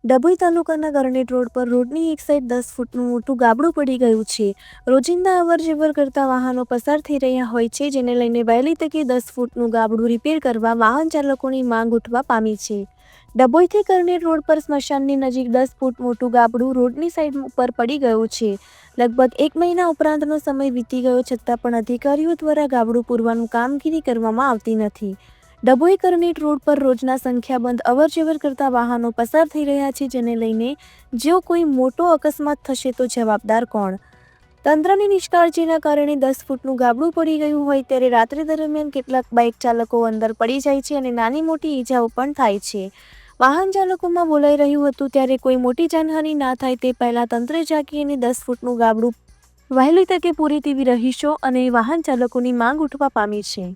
ડભોઈ તાલુકાના ગરનેટ રોડ પર રોડની એક સાઈડ 10 ફૂટનું મોટું ગાબડું પડી ગયું છે. રોજિંદા અવરજવર કરતા વાહનો પસાર થઈ રહ્યા હોય છે, જેને લઈને વહેલી તકે 10 ફૂટનું ગાબડું રિપેર કરવા વાહન ચાલકોની માંગ ઉઠવા પામી છે. ડભોઈથી ગરનેટ રોડ પર સ્મશાનની નજીક 10 ફૂટ મોટું ગાબડું રોડની સાઈડ પર પડી ગયું છે. લગભગ 1 મહિના ઉપરાંતનો સમય વીતી ગયો છતાં પણ અધિકારીઓ દ્વારા ગાબડું પૂરવાનું કામગીરી કરવામાં આવતી નથી. ડભોઈ ગરનેટ રોડ પર રોજના સંખ્યાબંધ અવરજવર કરતા વાહનો પસાર થઈ રહ્યા છે, જેને લઈને જો કોઈ મોટો અકસ્માત થશે તો જવાબદાર કોણ? તંત્રની નિષ્કાળજીના કારણે 10 ફૂટનું ગાબડું પડી ગયું હોય ત્યારે રાત્રિ દરમિયાન કેટલાક બાઇક ચાલકો અંદર પડી જાય છે અને નાની મોટી ઈજાઓ પણ થાય છે. વાહન ચાલકોમાં બોલાઈ રહ્યું હતું ત્યારે કોઈ મોટી જાનહાનિ ના થાય તે પહેલા તંત્રે જાગી અને 10 ફૂટનું ગાબડું વહેલી તકે પૂરી તેવી રહીશો અને વાહન ચાલકોની માંગ ઉઠવા પામી છે.